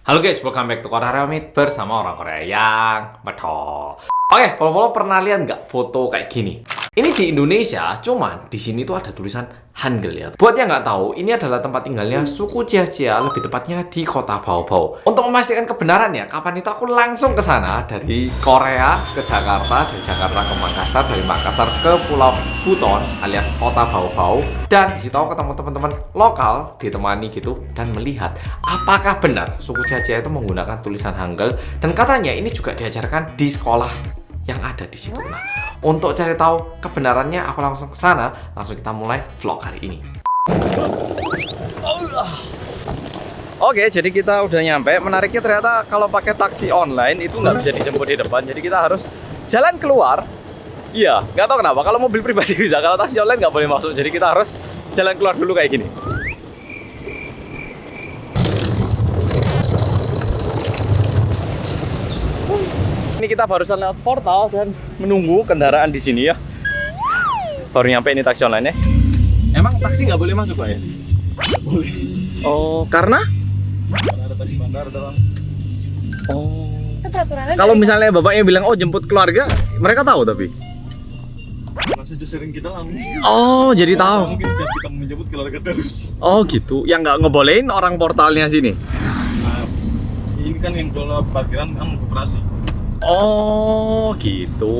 Halo guys, welcome back to Korea Remit bersama orang Korea yang betul. Oke, Polo pernah lihat nggak foto kayak gini? Ini di Indonesia, cuman di sini tuh ada tulisan Hangul ya. Buat yang nggak tahu, ini adalah tempat tinggalnya suku Jia-Jia, lebih tepatnya di kota Baobab. Untuk memastikan kebenarannya, kapan itu aku langsung ke sana dari Korea ke Jakarta, dari Jakarta ke Makassar, dari Makassar ke Pulau Buton alias kota Baobab, dan di situ aku ketemu teman-teman lokal, ditemani gitu dan melihat apakah benar suku Jia-Jia itu menggunakan tulisan Hangul, dan katanya ini juga diajarkan di sekolah yang ada di situ. Nah, untuk cari tahu kebenarannya, aku langsung ke sana. Langsung kita mulai vlog hari ini. Oke, jadi kita udah nyampe. Menariknya ternyata kalau pakai taksi online itu nggak bisa dijemput di depan. Jadi kita harus jalan keluar. Iya, nggak tahu kenapa. Kalau mobil pribadi bisa, kalau taksi online nggak boleh masuk. Jadi kita harus jalan keluar dulu kayak gini. Ini kita barusan lewat portal dan menunggu kendaraan di sini ya. Baru nyampe ini taksi online ya. Emang taksi nggak boleh masuk Pak ya? Boleh. Oh, karena? Karena ada taksi bandar dalam. Oh. Itu peraturannya Kalau misalnya bapaknya bilang oh jemput keluarga, mereka tahu tapi. Karena sudah sering kita lalu. Oh, jadi tahu. Mungkin kita menjemput keluarga terus. Oh gitu. Yang nggak ngebolehin orang portalnya sini. Nah, ini kan yang kalau parkiran kan koperasi. Oh gitu.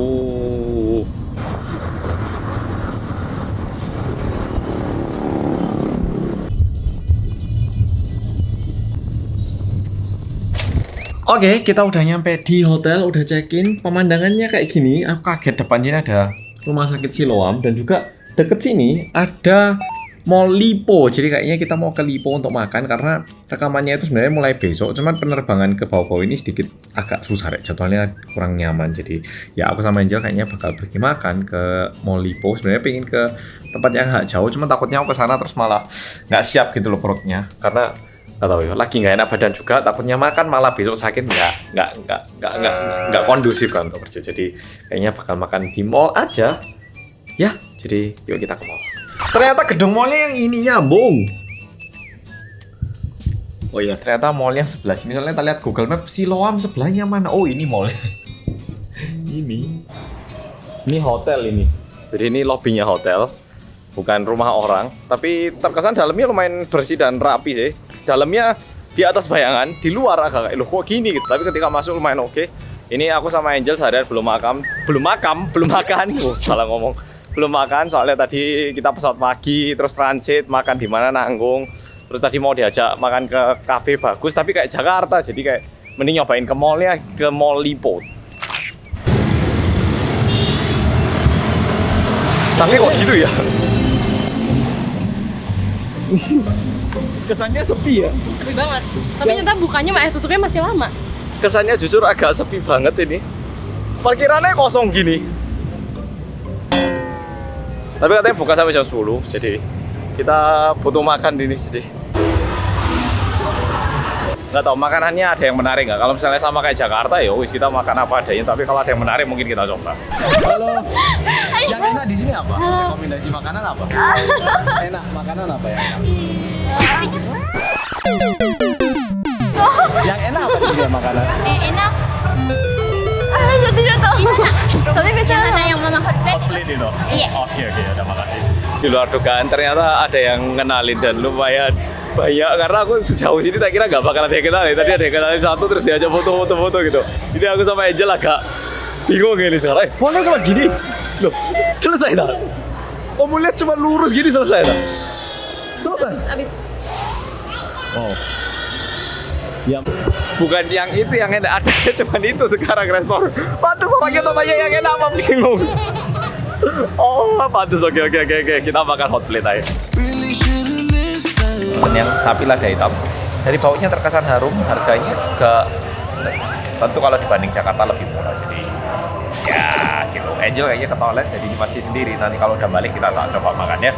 Oke, kita udah nyampe di hotel, udah check-in. Pemandangannya kayak gini. Aku kaget, depan sini ada rumah sakit Siloam dan juga deket sini ada Mall Lipo. Jadi kayaknya kita mau ke Lipo untuk makan karena rekamannya itu sebenarnya mulai besok. Cuman penerbangan ke Baobab ini sedikit agak susah deh, jadwalnya kurang nyaman. Jadi ya aku sama Angel kayaknya bakal pergi makan ke Mall Lipo. Sebenarnya pengen ke tempat yang agak jauh, cuman takutnya aku ke sana terus malah nggak siap gitu loh perutnya. Karena nggak tahu ya, lagi nggak enak badan juga. Takutnya makan malah besok sakit, nggak kondusif kan untuk kerja. Jadi kayaknya bakal makan di mall aja. Ya, jadi yuk kita ke mall. Ternyata gedung mallnya yang ini nyambung. Oh iya, ternyata mallnya sebelah sini. Soalnya kita lihat Google Map, Siloam sebelahnya mana? Oh ini mallnya. Ini hotel ini. Jadi ini lobbynya hotel, bukan rumah orang. Tapi terkesan dalamnya lumayan bersih dan rapi sih. Dalamnya di atas bayangan, di luar agak loh kok gini gitu. Tapi ketika masuk lumayan oke. Ini aku sama Angel seharian belum makan. Salah ngomong. Belum makan soalnya tadi kita pesawat pagi terus transit makan di mana nanggung, terus tadi mau diajak makan ke kafe bagus tapi kayak Jakarta, jadi kayak mending nyobain ke mallnya, ke Mall Lipo. Tapi kok gitu ya? Kesannya sepi ya. sepi banget. Tapi ternyata bukanya tutupnya masih lama. Kesannya jujur agak sepi banget ini. Parkirannya kosong gini. Tapi katanya buka sampai jam 10, jadi kita butuh makan di sini. Nggak tahu makanannya ada yang menarik nggak? Kalau misalnya sama kayak Jakarta ya wis kita makan apa adanya. Tapi kalau ada yang menarik mungkin kita coba. Halo. Yang enak di sini apa? Rekomendasi makanan apa? Enak makanan apa yang enak? Yang enak apa di sini makanan? Enak. Saya tidak tahu. Tapi biasanya mana yang mama hotplate? Hotplate itu? Iya. Oke, udah makasih. Di luar dugaan ternyata ada yang ngenalin dan lumayan banyak. Karena aku sejauh sini tak kira nggak bakal ada yang kenalin. Tadi ada yang kenalin satu terus diajak foto-foto gitu. Jadi aku sama Angel agak bingung gini sekarang. Boleh cuma gini? Loh, selesai tak? Oh, mau lihat cuma lurus gini selesai tak? Selesai? Abis. Oh. Ya, bukan yang itu yang enak, ada cuma itu sekarang restoran. Pantes orangnya tanya yang enak apa bingung. Oh, pantes oke kita makan hot plate aja. Pesen yang sapi lada hitam. Dari baunya terkesan harum, harganya juga tentu kalau dibanding Jakarta lebih murah. Jadi ya gitu. Angel kayaknya ke toilet jadi masih sendiri. Nanti kalau udah balik kita tak coba makan ya.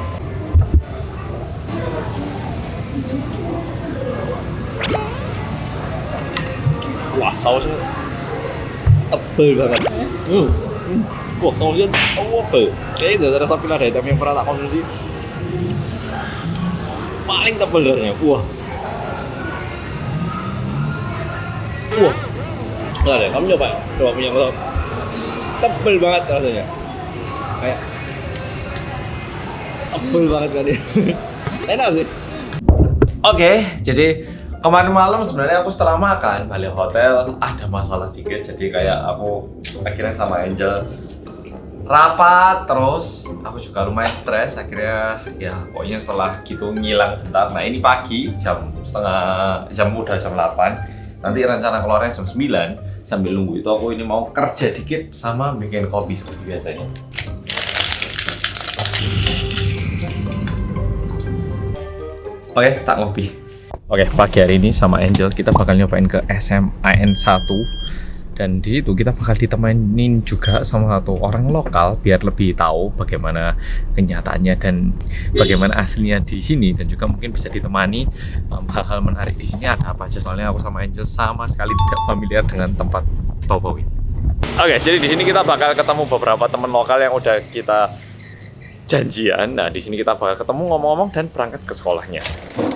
Wah, sausnya tebel banget. Wah, sausnya tebel. Kayaknya dari sapi lada hitam yang pernah tak konsumsi paling tebel rasanya. Wah. Wah, nggak deh, kamu coba punya kalau tebel banget rasanya, kayak tebel banget kan ya. Enak sih. Oke, jadi kemarin malam sebenarnya aku setelah makan balik hotel ada masalah dikit, jadi kayak aku akhirnya sama Angel rapat terus, aku juga lumayan stres akhirnya ya pokoknya setelah gitu ngilang bentar. Nah ini pagi jam 8, nanti rencana keluarnya jam 9. Sambil nunggu itu aku ini mau kerja dikit sama bikin kopi seperti biasanya. Oke, tak ngopi. Oke, pagi hari ini sama Angel kita bakal nyobain ke SMAN 1. Dan di situ kita bakal ditemenin juga sama satu orang lokal biar lebih tahu bagaimana kenyataannya dan bagaimana aslinya di sini, dan juga mungkin bisa ditemani hal-hal menarik di sini ada apa aja. Soalnya aku sama Angel sama sekali tidak familiar dengan tempat bau-bau ini. Oke, jadi di sini kita bakal ketemu beberapa teman lokal yang udah kita janjian. Nah, di sini kita bakal ketemu, ngomong-ngomong, dan berangkat ke sekolahnya.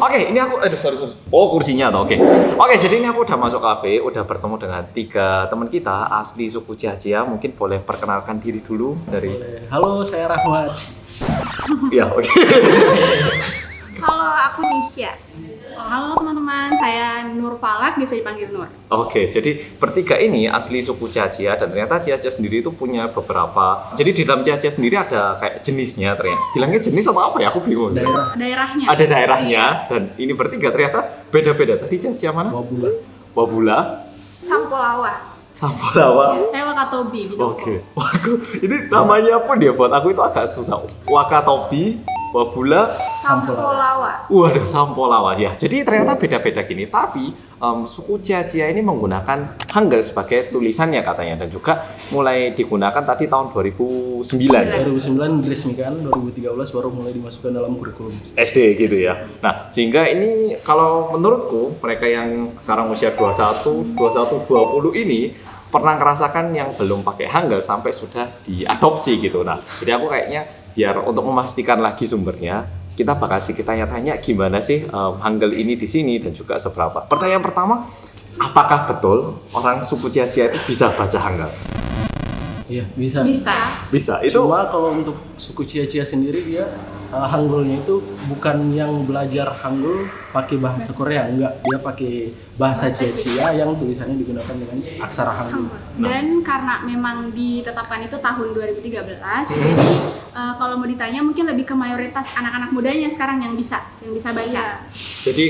Oke, ini aku, sorry. Oh, kursinya atau oke. Oke, jadi ini aku udah masuk kafe, udah bertemu dengan 3 teman kita asli suku Jia-Jia. Mungkin boleh perkenalkan diri dulu dari. Halo, saya Rahmat. Iya, oke. Halo, aku Nisha. Halo teman-teman, saya Nur Falak, bisa dipanggil Nur. Oke, jadi bertiga ini asli suku Jia-Jia, dan ternyata Jia-Jia sendiri itu punya beberapa. Jadi di dalam Jia-Jia sendiri ada kayak jenisnya ternyata. Bilangnya jenis atau apa ya? Aku bingung. Daerahnya. Ada daerahnya, dan ini bertiga ternyata beda-beda. Tadi Jia-Jia mana? Wabula. Sampolawa. Ya, saya Wakatobi. Oke. Waku, ini namanya pun dia buat aku itu agak susah. Wakatobi, Wabula, Sampolawa. Waduh, Sampolawa ya. Jadi ternyata beda-beda gini. Tapi suku Jia-Jia ini menggunakan Hangul sebagai tulisannya katanya, dan juga mulai digunakan tadi tahun 2009. 2009 diresmikan, 2013 baru mulai dimasukkan dalam kurikulum SD gitu ya. Nah, sehingga ini kalau menurutku mereka yang sekarang usia 21, 20 ini pernah ngerasakan yang belum pakai Hangul sampai sudah diadopsi gitu. Nah, jadi aku kayaknya biar untuk memastikan lagi sumbernya, kita bakal kita tanya-tanya gimana sih Hangul ini di sini dan juga seberapa. Pertanyaan pertama, apakah betul orang suku Jia-Jia itu bisa baca Hangul? Iya, bisa. Bisa. Itu Cuma kalau untuk suku Jia-Jia sendiri dia Hangulnya itu bukan yang belajar Hangul pakai bahasa Korea, enggak. Dia pakai bahasa Jia-Jia yang tulisannya digunakan dengan aksara Hangul. Dan karena memang ditetapkan itu tahun 2013, jadi kalau mau ditanya mungkin lebih ke mayoritas anak-anak mudanya sekarang yang bisa baca. jadi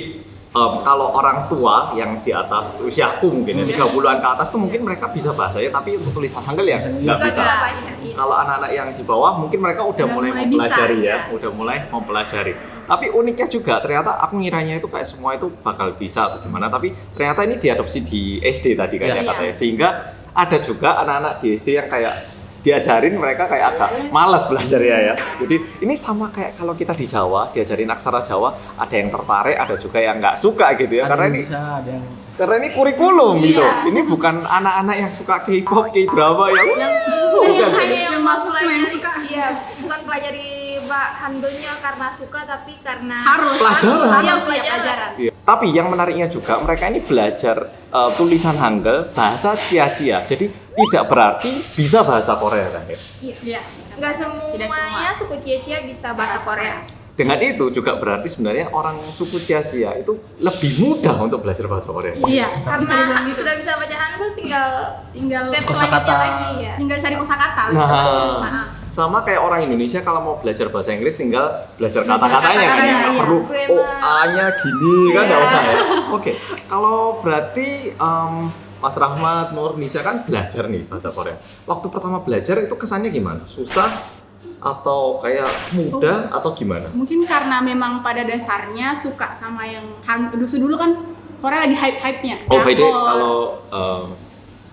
kalau orang tua yang di atas usiaku mungkin ya 30-an ke atas tuh mungkin mereka bisa bahasanya, tapi untuk tulisan Hangul ya nggak bisa. baca. Kalau anak-anak yang di bawah mungkin mereka udah mulai mempelajari bisa, udah mulai mempelajari. Tapi uniknya juga ternyata aku ngiranya itu kayak semua itu bakal bisa atau gimana, tapi ternyata ini diadopsi di SD tadi kayaknya katanya. Sehingga ada juga anak-anak di SD yang kayak diajarin mereka kayak agak malas belajar ya. Jadi ini sama kayak kalau kita di Jawa diajarin aksara Jawa, ada yang tertarik, ada juga yang nggak suka gitu ya. Karena ini kurikulum gitu. Ini bukan anak-anak yang suka K-pop, K-drama yang yang masuk cuma yang suka. Iya, bukan pelajari Hangulnya karena suka, tapi karena Harus pelajaran. Iya. Tapi yang menariknya juga mereka ini belajar tulisan Hangul bahasa Jia-Jia. Jadi tidak berarti bisa bahasa Korea kan ya. Iya. nggak semuanya suku Jia-Jia bisa bahasa Korea. Dengan itu juga berarti sebenarnya orang suku Jia-Jia itu lebih mudah untuk belajar bahasa Korea. Iya, bisa dibilang Karena gitu. sudah bisa baca Hangul, tinggal step kosakata. selanjutnya lagi ya. Tinggal cari kosakata. Nah, sama kayak orang Indonesia kalau mau belajar bahasa Inggris tinggal belajar kata-katanya kan ya, nggak iya. perlu A-nya gini kan, nggak usah ya. Oke, kalau berarti Mas Rahmat, Nur, Nisha kan belajar nih bahasa Korea. Waktu pertama belajar itu kesannya gimana? Susah atau kayak mudah atau gimana? Mungkin karena memang pada dasarnya suka sama yang dulu kan Korea lagi hype-hype-nya. Oh, by the way, kalau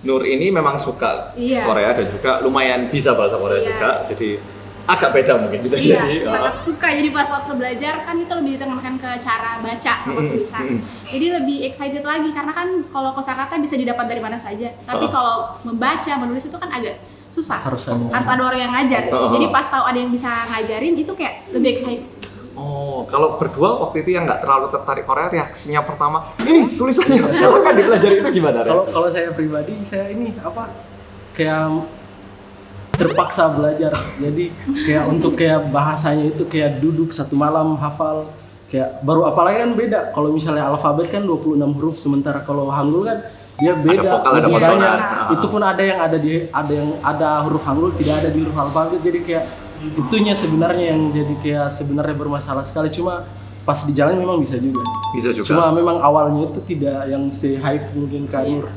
Nur ini memang suka Iya. Korea dan juga lumayan bisa bahasa Korea juga, jadi agak beda mungkin bisa Iya, jadi. sangat suka. Jadi pas waktu belajar kan itu lebih ditekankan ke cara baca sama tulisan. Jadi lebih excited lagi karena kan kalau kosakata bisa didapat dari mana saja. Tapi kalau membaca, menulis itu kan agak susah. Harus Harus ada orang yang ngajar. Jadi pas tahu ada yang bisa ngajarin itu kayak lebih excited. Oh, kalau berdua waktu itu yang nggak terlalu tertarik Korea, reaksinya pertama, ini tulisannya, silakan dipelajari itu gimana? Kalau saya pribadi, saya ini kayak terpaksa belajar. Jadi kayak untuk kayak bahasanya itu kayak duduk satu malam hafal. Kayak baru apalagi kan beda. Kalau misalnya alfabet kan 26 huruf, sementara kalau Hangul kan dia beda. Ada vokal, ada lebih konsonan. banyak. Itu pun ada yang ada huruf Hangul, tidak ada di huruf alfabet. Jadi kayak itunya sebenarnya yang jadi kayak sebenarnya bermasalah sekali. Cuma pas di jalan memang bisa juga. Bisa juga. Cuma memang awalnya itu tidak yang se-hype mungkin Kak Nur.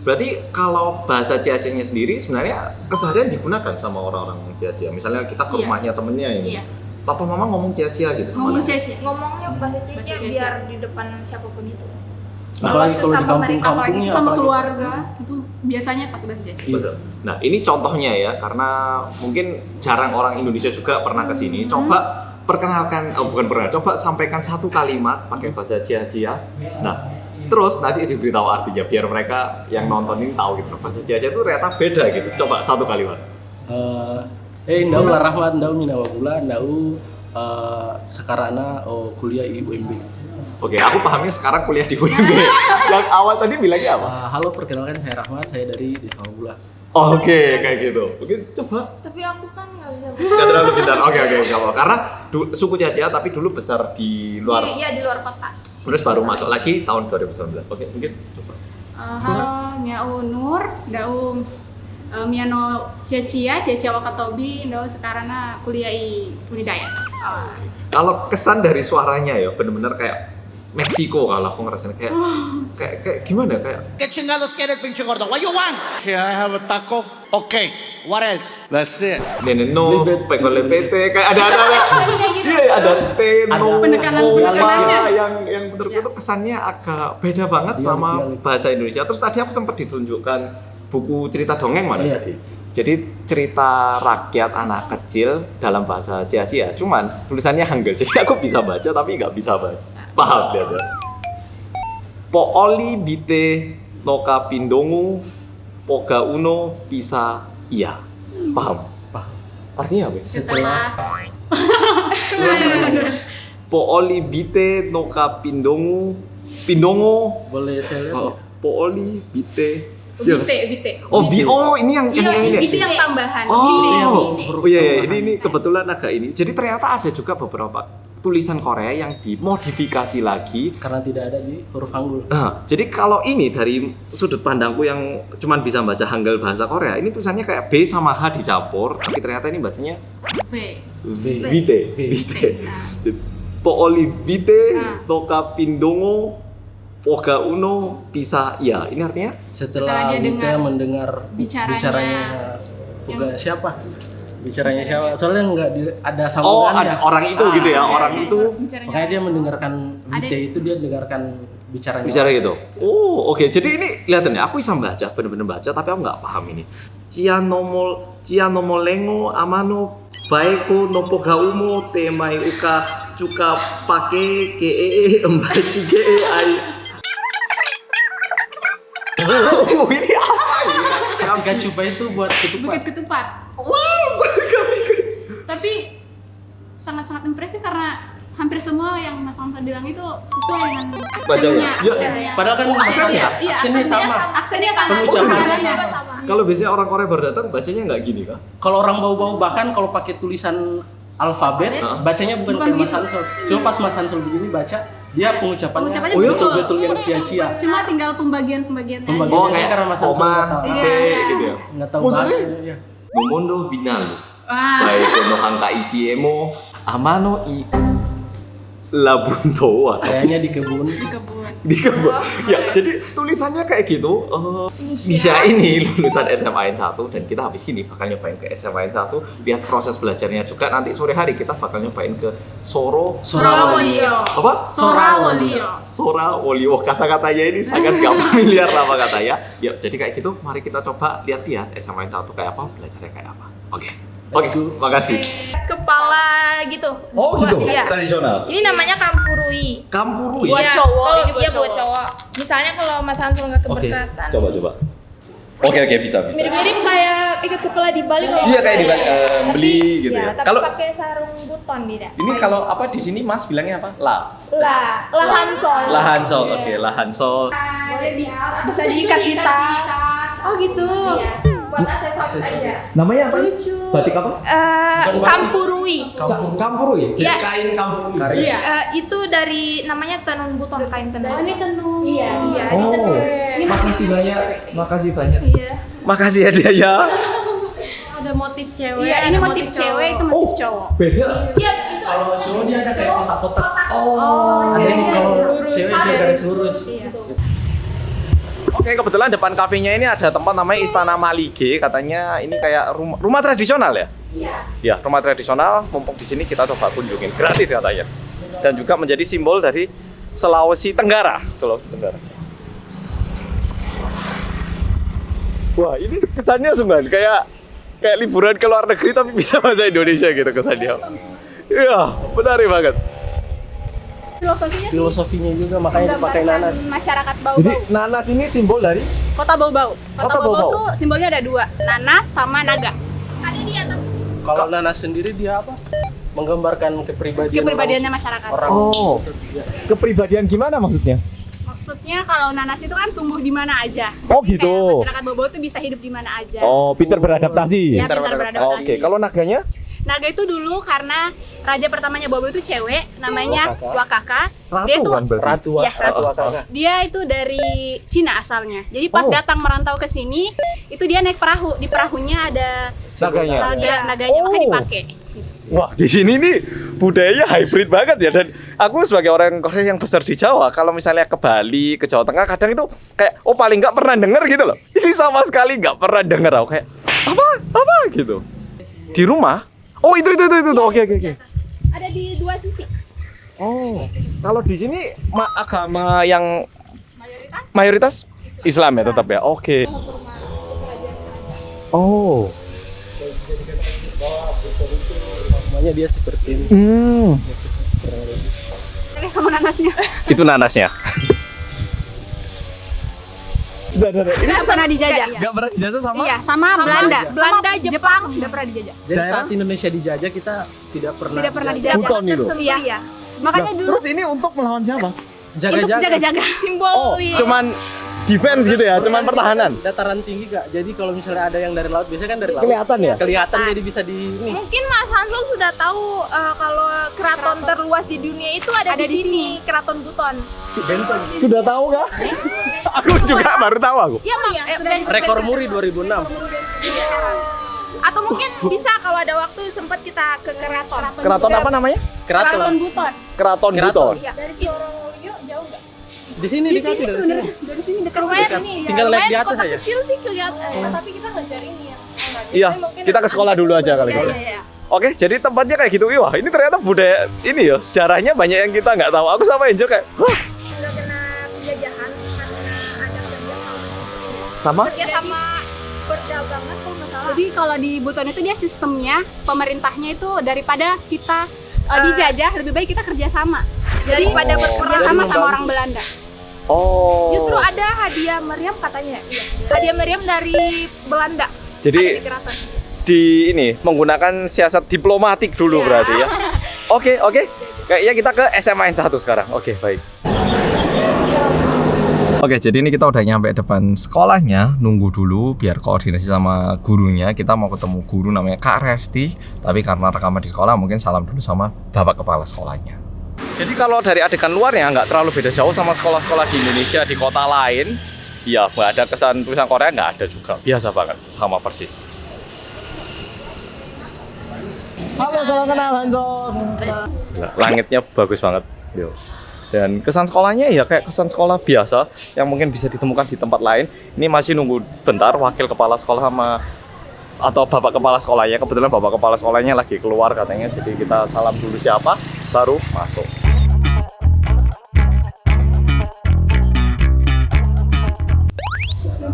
Berarti kalau bahasa Ciacianya sendiri sebenarnya keseharian digunakan sama orang-orang Ciacia. Misalnya kita ke Iya. rumahnya temennya ini, Iya. papa mama ngomong Ciacia gitu sama Ngomong anaknya. Ciacia. Ngomongnya bahasa Bahasa Cicia Cicia. biar di depan siapapun itu. Apalagi kalau di sesama mereka, kampung-kampungnya. Apalagi sama apalagi. keluarga itu biasanya pakai bahasa Ciacia. Betul. Nah ini contohnya ya, karena mungkin jarang orang Indonesia juga pernah ke sini. Coba perkenalkan, bukan pernah, coba sampaikan satu kalimat pakai bahasa Ciacia. Nah, terus nanti diberitahu artinya biar mereka yang nonton ini tahu gitu. Bahasa Ciacia itu ternyata beda gitu. Coba satu kalimat. Ndau lah rahmat, ndau minawabula, ndau sekarana kuliah di UMB. Oke, aku pahamnya sekarang kuliah di UMB. Yang awal tadi bilangnya apa? Halo, perkenalkan saya Rahmat, saya dari Desa Mabula. Oke, kayak gitu. Mungkin coba. Tapi aku kan nggak bisa. Nggak terlalu pintar. Oke, nggak apa. Karena suku Ciacia tapi dulu besar di luar. Iya di luar kota. Terus baru masuk lagi tahun 2019. Oke, mungkin coba. Halo, Nyau Nur, Daum Miano Ciacia Wakatobi, Ndau sekarang kuliah di Unidaya. Kalau kesan dari suaranya ya bener-bener kayak Meksiko kalau aku ngerasain kayak gimana kayak ¿Qué chingados quieres, pinche gordo? What you want? Here, I have a taco. Okay, what else? That's it. Neneno, Libet. pekolepete kayak ada iya ada teno Penekanan-penekanannya. yang menurutku tuh kesannya agak beda banget sama bahasa Indonesia. Terus tadi aku sempat ditunjukkan buku cerita dongeng mana Iya. tadi. Jadi cerita rakyat anak kecil dalam bahasa Ciacia, cuman tulisannya Hangul. Jadi aku bisa baca tapi nggak bisa baca. Paham dia tuh. Pooli bite noka pindongu poga uno bisa iya. Paham? Paham. Artinya apa? Setelah Pooli bite noka pindongu Boleh saya lihat? oh, Pooli bite Vite. ini yang Iya, ini. itu yang tambahan. Oh, Vite. iya, ini kebetulan agak ini. Jadi ternyata ada juga beberapa tulisan Korea yang dimodifikasi lagi. Karena tidak ada di huruf Hangul. Nah, jadi kalau ini dari sudut pandangku yang cuman bisa baca Hangul bahasa Korea, ini tulisannya kayak B sama H dicampur, tapi ternyata ini bacanya V. Vite. Pooli vite toka pindongo poga uno bisa iya. Ini artinya Setelah Setelah dia kita dengar mendengar bicaranya siapa? Bicaranya siapa? Soalnya ada oh sambungannya. ada orang itu gitu ya, orang itu bicaranya. Makanya dia mendengarkan Ada- Vite itu dia dengarkan bicaranya. bicara gitu. Oh, oke. Jadi ini lihat nih, aku bisa baca, bener-bener baca, tapi aku nggak paham ini. Cianomolengo amano baeko nopo gaumo temai uka cuka pake ke embaci ge ai. Oh, ini apa ini? Ketika coba itu buat ketupat. Bukit Ketupat. Tapi sangat-sangat impresif karena hampir semua yang Mas Hamzah bilang itu sesuai dengan Bacanya. aksennya. Ya, aksennya. Padahal kan aksennya? Iya, aksennya sama. Aksennya sama. Pengucapannya Pengucapannya juga sama. Kalau biasanya orang Korea baru datang bacanya nggak gini kah? Kalau orang bau-bau bahkan kalau pakai tulisan alfabet, Hah? bacanya bukan Bukan kayak Mas begitu. Hansol. Cuma pas Mas Hansol begini baca, dia pengucapannya Pengucapannya betul-betul yang cia-cia. Cuma tinggal pembagian-pembagiannya. Pembagian. Oh, aja. kayak karena Mas Hansul koma, nggak tahu. P Iya. gitu ya. Nggak tahu Maksudnya? bahasa. Iya. Momondo Vinal. Wah. Baik no hangka isiemo amano i labunto. Kayaknya di kebun. Di kebun. Di kebun. Ya, jadi tulisannya kayak gitu. Nisha ini lulusan SMA N1 dan kita habis ini bakal nyobain ke SMA N1, lihat proses belajarnya juga. Nanti sore hari kita bakal nyobain ke Sorawolio. apa? Sorawolio. Sorawolio. Kata-katanya ini sangat gak familiar nama katanya. Ya, jadi kayak gitu. Mari kita coba lihat-lihat SMA N1 kayak apa, belajarnya kayak apa. Oke. Let's go. Makasih. Kepala gitu. Oh, gitu. Iya. Tradisional. Ini namanya kampurui. Kampurui. Iya, cowok, kalau- ini buat iya buat cowok. cowok. Misalnya kalau Mas Hansol nggak Oke. keberatan. Coba. Oke, bisa. Mirip-mirip kayak ikut kepala di Bali kalau Iya, kayak di Bali, Tapi- beli gitu ya. Tapi Kalau- pakai sarung buton tidak. Ini kalau apa di sini Mas bilangnya apa? Lahan sol. Lahan sol. Oke, lahan sol. Bisa diikat di tas. Oh gitu. Iya. Buat aksesoris saja. Namanya apa? Batik apa? Kampurui. Kampurui. Iya. Kain kampurui. Iya. Itu dari namanya tenun buton, kain tenun. Ini tenun. Iya. Oh, Ini makasih banyak. Makasih banyak. Iya. Makasih ya dia ya. Ada motif cewek. Iya, ini ada motif cewek, itu motif cowok. Beda. Iya, itu. Kalau cowok dia ada kayak kotak-kotak. Oh, Ada yang kalau lurus. cewek dia garis lurus. Iya. Oke, kebetulan depan kafenya ini ada tempat namanya Istana Malige. Katanya ini kayak rumah tradisional ya? Iya. Ya, rumah tradisional. Mumpung di sini kita coba kunjungin, gratis katanya. Dan juga menjadi simbol dari Sulawesi Tenggara. Sulawesi Tenggara. Wah, ini kesannya sungguhan kayak liburan ke luar negeri tapi bisa bahasa Indonesia gitu kesannya. Iya, menarik banget. Filosofinya sih Filosofinya juga makanya dipakai menggambarkan nanas. masyarakat Jadi bau-bau. nanas ini simbol dari Kota Bau-Bau. Kota Kota Bau-Bau Bau-Bau. tuh simbolnya ada dua, nanas sama naga. Ada di atas. Kalau nanas sendiri dia apa? Menggambarkan kepribadian Kepribadiannya masyarakat. orang. Oh. Kepribadian gimana maksudnya? Maksudnya kalau nanas itu kan tumbuh di mana aja. Oh gitu. Kayak masyarakat Bau-Bau tuh bisa hidup di mana aja. Oh, pinter beradaptasi. Ya, pintar beradaptasi. Oke, kalau naganya? Naga itu dulu karena raja pertamanya Bau-Bau itu cewek, namanya Wakaka. Dia tuh berarti. Ratu Iya, Ratu Wakaka. dia itu dari Cina asalnya. Jadi pas Oh. datang merantau ke sini, itu dia naik perahu. Di perahunya ada Naganya. naganya makanya Oh. dipakai. Wah, di sini nih budayanya hybrid banget ya. Dan aku sebagai orang Korea yang besar di Jawa, kalau misalnya ke Bali, ke Jawa Tengah, kadang itu kayak, oh paling nggak pernah denger gitu loh. Ini sama sekali nggak pernah denger. Aku kayak, apa gitu. Di rumah? Oh itu. Oke. Ada di dua sisi. Oh, kalau di sini agama yang Mayoritas mayoritas Islam ya tetap ya. Oke. Oh. Namanya dia seperti ini. Oke, sama nanasnya. Itu nanasnya. Nggak pernah dijajah. Enggak pernah dijajah sama? Iya, sama Belanda. Belanda, Jepang udah pernah dijajah. Jadi saat Indonesia dijajah kita tidak pernah Tidak pernah dijajah. Buton itu. Iya. Makanya dulu Terus ini untuk melawan siapa? untuk jaga-jaga Oh, cuman defense gitu ya, cuman pertahanan. dataran tinggi gak? Jadi kalau misalnya ada yang dari laut, biasanya kan dari laut. Kelihatan ya? Kelihatan jadi bisa di ini. Mungkin Mas Hansol sudah tahu kalau keraton terluas di dunia itu ada di sini, Keraton Buton. Sudah tahu kah? Aku juga baru tahu aku. Iya, Mak. Rekor muri 2006. Atau mungkin bisa kalau ada waktu sempat kita ke keraton. Keraton apa namanya? Keraton Buton. Keraton Buton. Iya. Dari Sorongulyo jauh nggak? Di sini di sini. Dari sini dekat lumayan ini. Tinggal lihat di Lumayan atas kota aja. kecil sih kelihatan. Tapi kita nggak cari ini ya. Iya, kita ke sekolah dulu aja kali gitu. Oke, jadi tempatnya kayak gitu. Wah, ini ternyata budaya ini ya, sejarahnya banyak yang kita nggak tahu. Aku sama Angel kayak, hah, Udah kena penjajahan karena ada kerjasama. sama? Kerjasama perdagangan kalau nggak salah. Jadi kalau di Buton itu dia sistemnya pemerintahnya itu daripada kita dijajah lebih baik kita kerjasama. Daripada bekerjasama sama orang Belanda. Oh. Justru ada hadiah meriam katanya. Iya. Hadiah meriam dari Belanda. Jadi Ada di keraton. di ini menggunakan siasat diplomatik dulu berarti ya. Oke. Kayaknya kita ke SMA N1 sekarang. Oke, baik. Oke, jadi ini kita udah nyampe depan sekolahnya, nunggu dulu biar koordinasi sama gurunya. Kita mau ketemu guru namanya Kak Resti, tapi karena rekaman di sekolah mungkin salam dulu sama Bapak Kepala sekolahnya. Jadi kalau dari adegan luarnya nggak terlalu beda jauh sama sekolah-sekolah di Indonesia di kota lain. Ya, nggak ada kesan tulisan Korea, nggak ada juga. Biasa banget, sama persis. Halo, salam kenal Hanso. Langitnya bagus banget. Yo. Dan kesan sekolahnya ya kayak kesan sekolah biasa yang mungkin bisa ditemukan di tempat lain. Ini masih nunggu bentar wakil kepala sekolah sama atau bapak kepala sekolahnya. Kebetulan bapak kepala sekolahnya lagi keluar katanya. Jadi kita salam dulu siapa, baru masuk.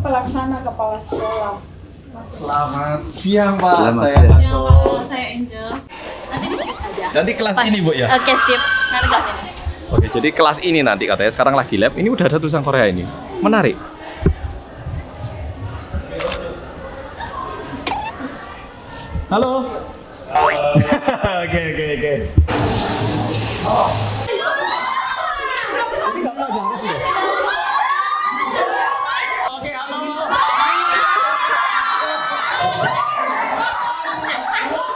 Pelaksana kepala sekolah. Selamat siang Pak. Selamat Saya siang. Hanso. Saya Angel. Nanti dikit aja. Nanti kelas ini Bu ya. Oke, sip. Nanti kelas ini. Oke, jadi kelas ini nanti katanya sekarang lagi lab. Ini udah ada tulisan Korea ini. Menarik. Halo. Oke. Oke, halo.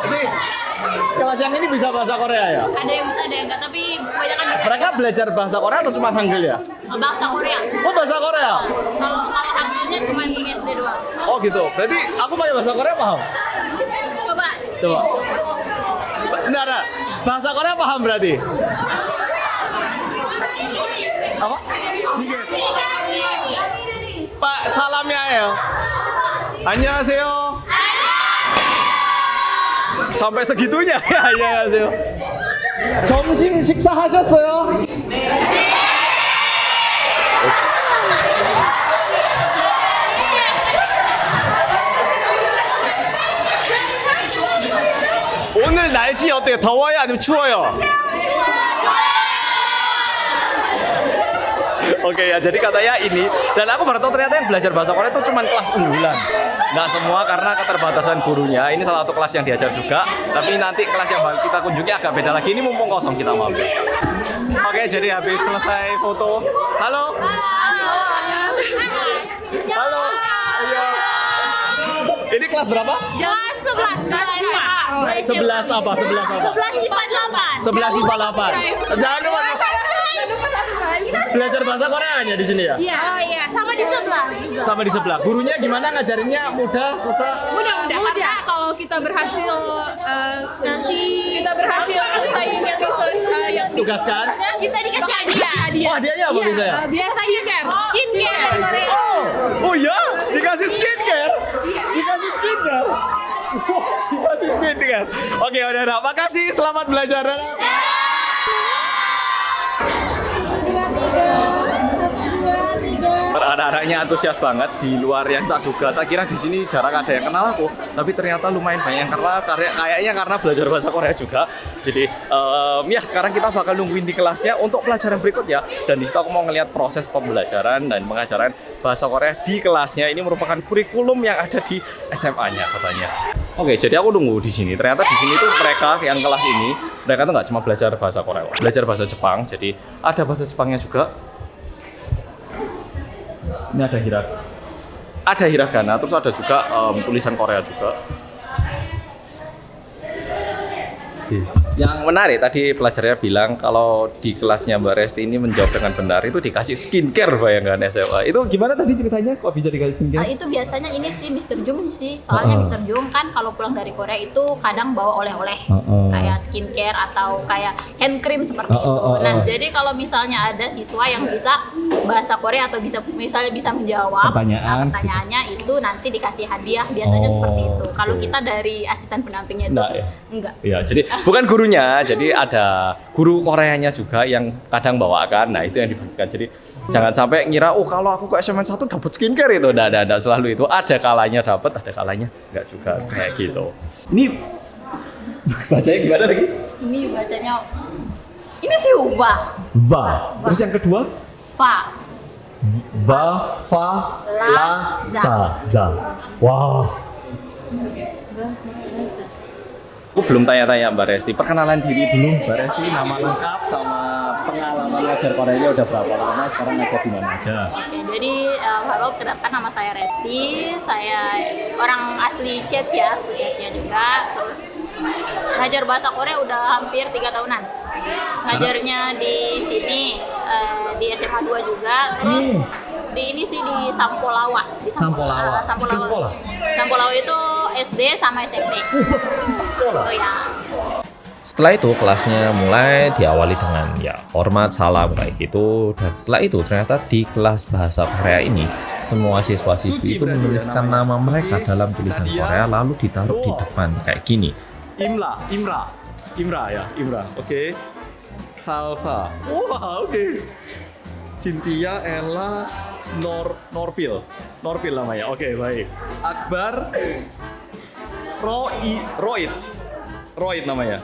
Ini kelas yang ini bisa bahasa Korea ya? Ada yang bisa, ada yang enggak, tapi kebanyakan Mereka belajar bahasa Korea atau cuma Hangul ya? bahasa Korea. Oh, bahasa Korea. Kalau Hanggulnya cuma di SD doang. Oh gitu. Berarti aku pakai bahasa Korea paham? Coba. Coba. Bentar, bahasa Korea paham berarti? Apa? Dikit. Pak, salamnya ya. 안녕하세요. sampai segitunya ya, 안녕하세요. 점심 식사하셨어요? 오늘 날씨 어때요? 더워요? 아니면 추워요? Oke ya, jadi katanya ini, dan aku baru tahu ternyata yang belajar bahasa Korea itu cuma kelas unggulan. Nggak semua karena keterbatasan gurunya. Ini salah satu kelas yang diajar juga, tapi nanti kelas yang kita kunjungi agak beda lagi. Ini mumpung kosong kita mampir. Oke, jadi habis selesai foto. Halo. Halo. Ayo. Ini kelas berapa? Kelas 11, kelas 2. 11 apa? 11 apa? 11 IPA 8. 11 IPA 8. Jangan lupa belajar bahasa Koreanya di sini ya? Iya. Oh iya, sama di sebelah juga. Sama di sebelah. Gurunya gimana ngajarinnya? Mudah, susah? Mudah. Karena kalau kita berhasil selesaiin yang Tugaskan? Kita dikasih hadiah. Oh, hadiahnya apa biasanya? Biasanya skincare dari Korea. Oh iya? Dikasih skincare? Dikasih skincare? Dikasih skincare. Oke, udah. Makasih, selamat belajar. Anak-anaknya antusias banget di luar yang tak duga. Tak kira di sini jarang ada yang kenal aku, tapi ternyata lumayan banyak yang kenal. Kayaknya karena belajar bahasa Korea juga. Jadi ya sekarang kita bakal nungguin di kelasnya untuk pelajaran berikutnya. Dan di situ aku mau ngeliat proses pembelajaran dan pengajaran bahasa Korea di kelasnya. Ini merupakan kurikulum yang ada di SMA-nya katanya. Oke, jadi aku nunggu di sini. Ternyata di sini tuh mereka yang kelas ini, mereka tuh nggak cuma belajar bahasa Korea, belajar bahasa Jepang. Jadi ada bahasa Jepangnya juga. Ini ada hiragana, terus ada juga tulisan Korea juga. Yang menarik tadi pelajarnya bilang kalau di kelasnya Mbak Resti ini menjawab dengan benar itu dikasih skincare, bayangkan SMA. Itu gimana tadi ceritanya? Kok bisa dikasih skincare? Itu biasanya ini sih Mr. Jung sih. Soalnya Mr. Jung kan kalau pulang dari Korea itu kadang bawa oleh-oleh. Kayak skincare atau kayak hand cream seperti itu. Nah, jadi kalau misalnya ada siswa yang bisa bahasa Korea atau misalnya bisa menjawab pertanyaannya itu nanti dikasih hadiah, biasanya seperti itu. Kalau kita dari asisten pendampingnya itu enggak. Iya, jadi bukan gurunya, jadi ada guru Koreanya juga yang kadang bawakan. Nah, itu yang dibagikan. Jadi jangan sampai ngira kalau aku ke SMN 1 dapat skincare itu. Enggak selalu itu. Ada kalanya dapat, ada kalanya enggak juga kayak gitu. Ini bacanya gimana lagi? Ini bacanya ini sih Uba. Ba. Terus yang kedua? Fa. Ba, fa, la, za. Wah. Aku belum tanya-tanya Mbak Resti. Perkenalan diri dulu Mbak Resti, nama lengkap sama pengalaman ngajar Koreanya udah berapa lama, sekarang ngajar di mana aja? Oke, jadi halo, kenalkan nama saya Resti. Saya orang asli Czechia, suku Czechia juga. Terus ngajar bahasa Korea udah hampir 3 tahunan. Ngajarnya di sini di SMA 2 juga. Terus di ini sih di Sampolawa. Di Sampolawa. Itu sekolah? Sampolawa itu SD sama SMP. Sekolah? Oh ya. Setelah itu kelasnya mulai diawali dengan hormat, salam kayak gitu. Dan setelah itu ternyata di kelas bahasa Korea ini semua siswa-siswi itu menuliskan nama mereka dalam tulisan Korea lalu ditaruh di depan kayak gini. Imra ya, oke. Salsa, wah oke. Cynthia, Ella, Norpil namanya, oke baik. Akbar, Roid namanya.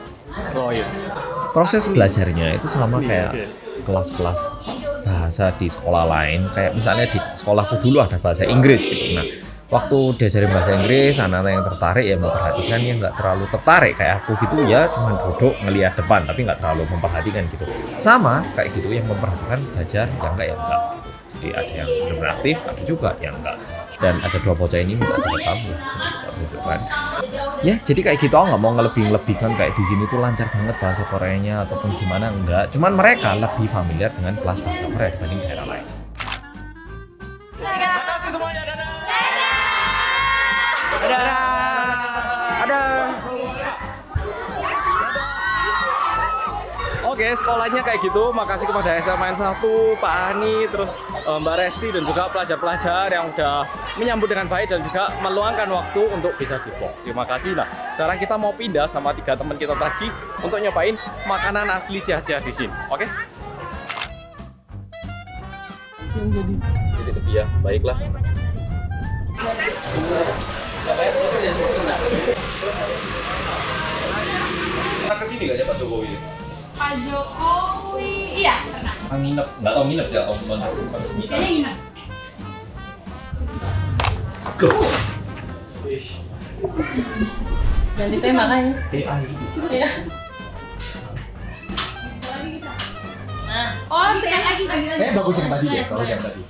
Proses belajarnya itu sama kayak kelas-kelas bahasa di sekolah lain. Kayak misalnya di sekolahku dulu ada bahasa Inggris gitu. Nah, waktu diajarin bahasa Inggris anak-anak yang tertarik ya memperhatikan, yang nggak terlalu tertarik kayak aku gitu ya cuman duduk ngelihat depan tapi nggak terlalu memperhatikan gitu. Sama kayak gitu yang memperhatikan belajar, yang enggak ya enggak. Jadi ada yang benar-benar aktif, ada juga yang enggak. Dan ada 2 bocah ini minta direkam ya, gitu kan. Ya jadi kayak gitu, aku nggak mau ngelebih-lebihkan kayak di sini tuh lancar banget bahasa Koreanya ataupun gimana, enggak. Cuman mereka lebih familiar dengan kelas bahasa Korea dibanding daerah lain. Oke, sekolahnya kayak gitu. Makasih kepada SMN 1, Pak Hani, terus Mbak Resti dan juga pelajar-pelajar yang udah menyambut dengan baik dan juga meluangkan waktu untuk bisa di-vlog. Terima kasih. Nah, sekarang kita mau pindah sama 3 teman kita lagi untuk nyobain makanan asli Jia-Jia di sini. Oke? Jadi sepi ya, baiklah. Kita kesini gak ya Pak Jokowi? Pak Jokowi, iya pernah. Nginep, nggak tahu nginep sih atau Kayaknya nginep. Ganti tema kan? Iya. Oh, tekan lagi. bagus yang tadi deh, kalau yang tadi.